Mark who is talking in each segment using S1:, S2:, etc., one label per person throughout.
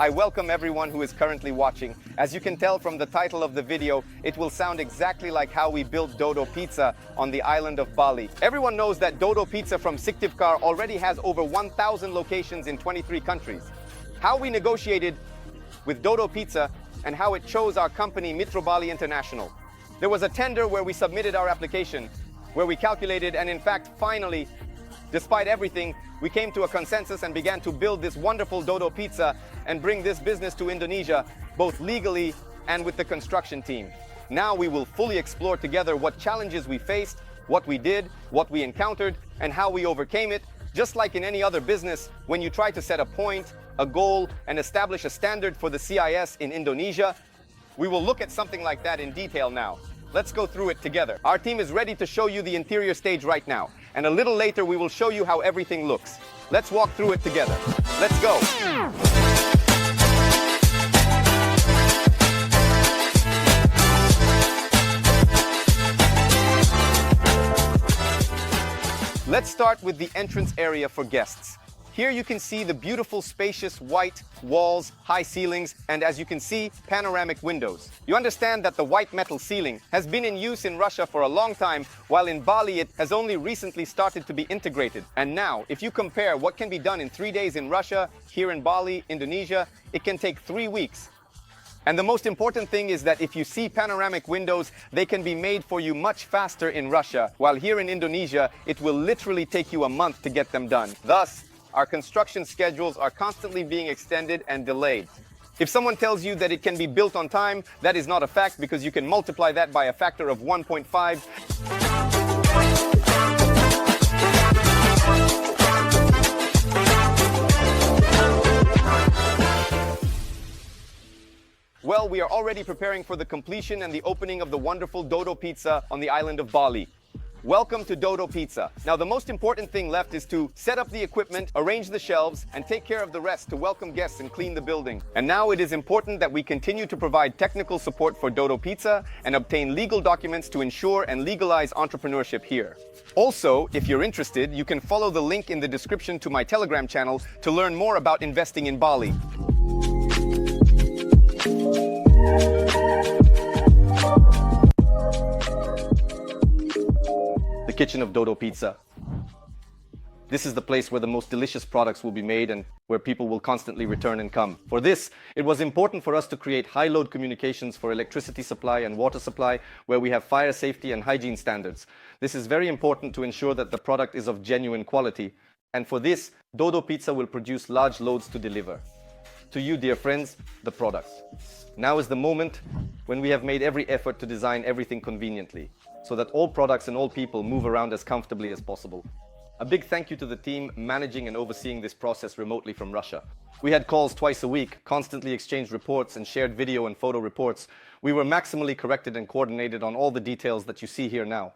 S1: I welcome everyone who is currently watching. As you can tell from the title of the video, it will sound exactly like how we built Dodo Pizza on the island of Bali. Everyone knows that Dodo Pizza from Syktyvkar already has over 1,000 locations in 23 countries. How we negotiated with Dodo Pizza and how it chose our company Mitra Bali Internasional. There was a tender where we submitted our application, where we calculated, and in fact, finally, despite everything, we came to a consensus and began to build this wonderful Dodo Pizza and bring this business to Indonesia, both legally and with the construction team. Now we will fully explore together what challenges we faced, what we did, what we encountered, and how we overcame it. Just like in any other business, when you try to set a point, a goal, and establish a standard for the CIS in Indonesia, we will look at something like that in detail now. Let's go through it together. Our team is ready to show you the interior stage right now, and a little later we will show you how everything looks. Let's walk through it together. Let's go. Let's start with the entrance area for guests. Here you can see the beautiful spacious white walls, high ceilings, and as you can see, panoramic windows. You understand that the white metal ceiling has been in use in Russia for a long time, while in Bali it has only recently started to be integrated. And now, if you compare what can be done in 3 days in Russia, here in Bali, Indonesia, it can take 3 weeks. And the most important thing is that if you see panoramic windows, they can be made for you much faster in Russia, while here in Indonesia, it will literally take you a month to get them done. Thus, our construction schedules are constantly being extended and delayed. If someone tells you that it can be built on time, that is not a fact because you can multiply that by a factor of 1.5. Well, we are already preparing for the completion and the opening of the wonderful Dodo Pizza on the island of Bali. Welcome to Dodo Pizza. Now, the most important thing left is to set up the equipment, arrange the shelves, and take care of the rest to welcome guests and clean the building. And now it is important that we continue to provide technical support for Dodo Pizza and obtain legal documents to ensure and legalize entrepreneurship here. Also, if you're interested, you can follow the link in the description to my Telegram channel to learn more about investing in Bali. The kitchen of Dodo Pizza. This is the place where the most delicious products will be made and where people will constantly return and come. For this, it was important for us to create high-load communications for electricity supply and water supply, where we have fire safety and hygiene standards. This is very important to ensure that the product is of genuine quality. And for this, Dodo Pizza will produce large loads to deliver. To you, dear friends, the products. Now is the moment when we have made every effort to design everything conveniently, so that all products and all people move around as comfortably as possible. A big thank you to the team managing and overseeing this process remotely from Russia. We had calls twice a week, constantly exchanged reports and shared video and photo reports. We were maximally corrected and coordinated on all the details that you see here now.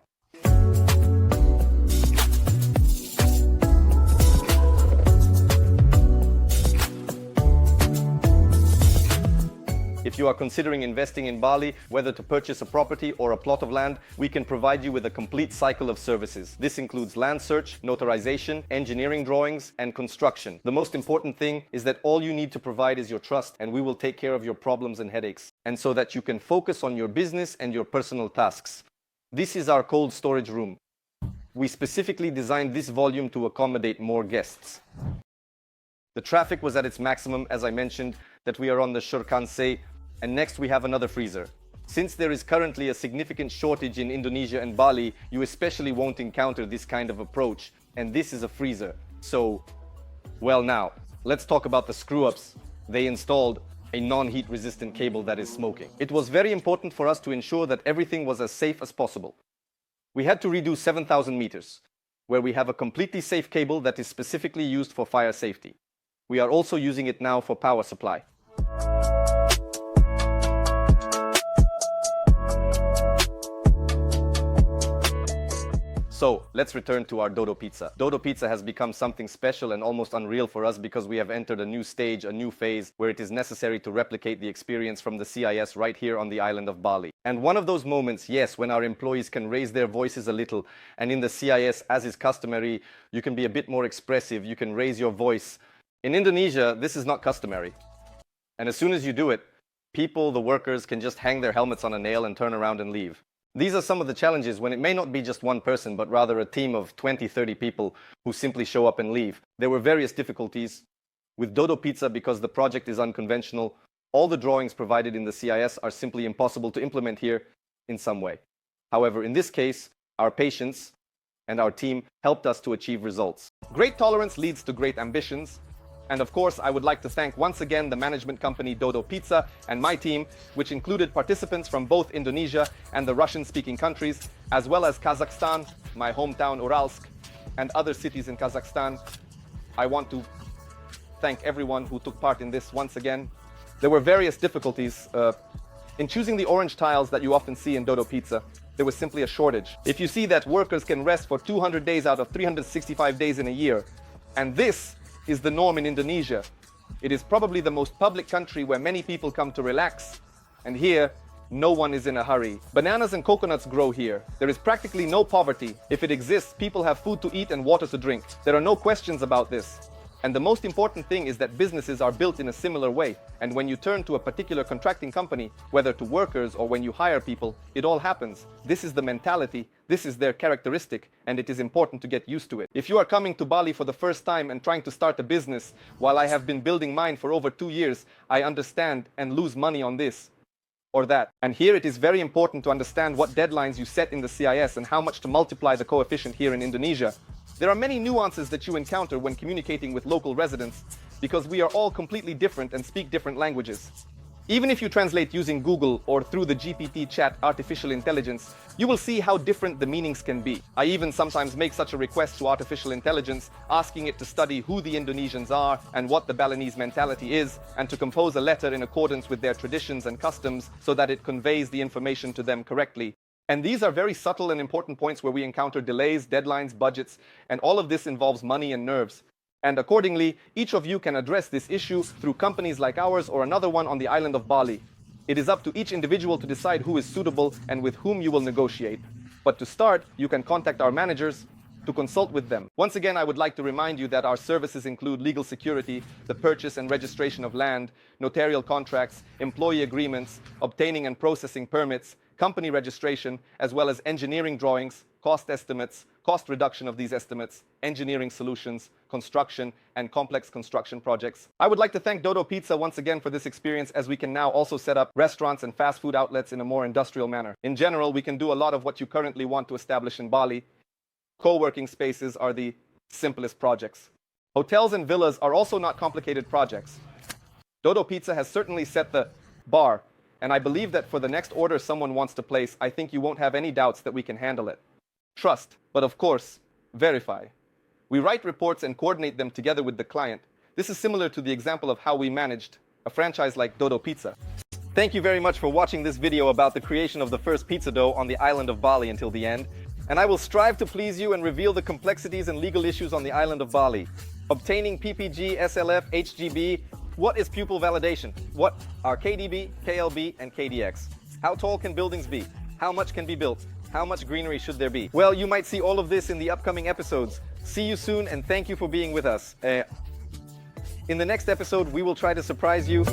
S1: If you are considering investing in Bali, whether to purchase a property or a plot of land, we can provide you with a complete cycle of services. This includes land search, notarization, engineering drawings, and construction. The most important thing is that all you need to provide is your trust, and we will take care of your problems and headaches, and so that you can focus on your business and your personal tasks. This is our cold storage room. We specifically designed this volume to accommodate more guests. The traffic was at its maximum, as I mentioned, that we are on the Shurkansei. And next we have another freezer. Since there is currently a significant shortage in Indonesia and Bali, you especially won't encounter this kind of approach. And this is a freezer. So, well now, let's talk about the screw-ups. They installed a non-heat resistant cable that is smoking. It was very important for us to ensure that everything was as safe as possible. We had to redo 7,000 meters, where we have a completely safe cable that is specifically used for fire safety. We are also using it now for power supply. So, let's return to our Dodo Pizza. Dodo Pizza has become something special and almost unreal for us because we have entered a new stage, a new phase, where it is necessary to replicate the experience from the CIS right here on the island of Bali. And one of those moments, yes, when our employees can raise their voices a little, and in the CIS, as is customary, you can be a bit more expressive, you can raise your voice. In Indonesia, this is not customary. And as soon as you do it, people, the workers, can just hang their helmets on a nail and turn around and leave. These are some of the challenges when it may not be just one person, but rather a team of 20, 30 people who simply show up and leave. There were various difficulties. With Dodo Pizza, because the project is unconventional, all the drawings provided in the CIS are simply impossible to implement here in some way. However, in this case, our patience and our team helped us to achieve results. Great tolerance leads to great ambitions. And of course, I would like to thank once again the management company Dodo Pizza and my team, which included participants from both Indonesia and the Russian-speaking countries, as well as Kazakhstan, my hometown Uralsk, and other cities in Kazakhstan. I want to thank everyone who took part in this once again. There were various difficulties. In choosing the orange tiles that you often see in Dodo Pizza, there was simply a shortage. If you see that workers can rest for 200 days out of 365 days in a year, and this is the norm in Indonesia. It is probably the most public country where many people come to relax, and here, no one is in a hurry. Bananas and coconuts grow here. There is practically no poverty. If it exists, people have food to eat and water to drink. There are no questions about this. And the most important thing is that businesses are built in a similar way. And when you turn to a particular contracting company, whether to workers or when you hire people, it all happens. This is the mentality, this is their characteristic, and it is important to get used to it. If you are coming to Bali for the first time and trying to start a business, while I have been building mine for over 2 years, I understand and lose money on this or that. And here it is very important to understand what deadlines you set in the CIS and how much to multiply the coefficient here in Indonesia. There are many nuances that you encounter when communicating with local residents because we are all completely different and speak different languages. Even if you translate using Google or through the GPT chat artificial intelligence, you will see how different the meanings can be. I even sometimes make such a request to artificial intelligence, asking it to study who the Indonesians are and what the Balinese mentality is, and to compose a letter in accordance with their traditions and customs so that it conveys the information to them correctly. And these are very subtle and important points where we encounter delays, deadlines, budgets, and all of this involves money and nerves. And accordingly, each of you can address this issue through companies like ours or another one on the island of Bali. It is up to each individual to decide who is suitable and with whom you will negotiate. But to start, you can contact our managers to consult with them. Once again, I would like to remind you that our services include legal security, the purchase and registration of land, notarial contracts, employee agreements, obtaining and processing permits, company registration, as well as engineering drawings, cost estimates, cost reduction of these estimates, engineering solutions, construction, and complex construction projects. I would like to thank Dodo Pizza once again for this experience, as we can now also set up restaurants and fast food outlets in a more industrial manner. In general, we can do a lot of what you currently want to establish in Bali. Co-working spaces are the simplest projects. Hotels and villas are also not complicated projects. Dodo Pizza has certainly set the bar, and I believe that for the next order someone wants to place, I think you won't have any doubts that we can handle it. Trust, but of course, verify. We write reports and coordinate them together with the client. This is similar to the example of how we managed a franchise like Dodo Pizza. Thank you very much for watching this video about the creation of the first pizza dough on the island of Bali until the end. And I will strive to please you and reveal the complexities and legal issues on the island of Bali. Obtaining PPG, SLF, HGB. What is pupil validation? What are KDB, KLB, and KDX? How tall can buildings be? How much can be built? How much greenery should there be? Well, you might see all of this in the upcoming episodes. See you soon, and thank you for being with us. In the next episode, we will try to surprise you.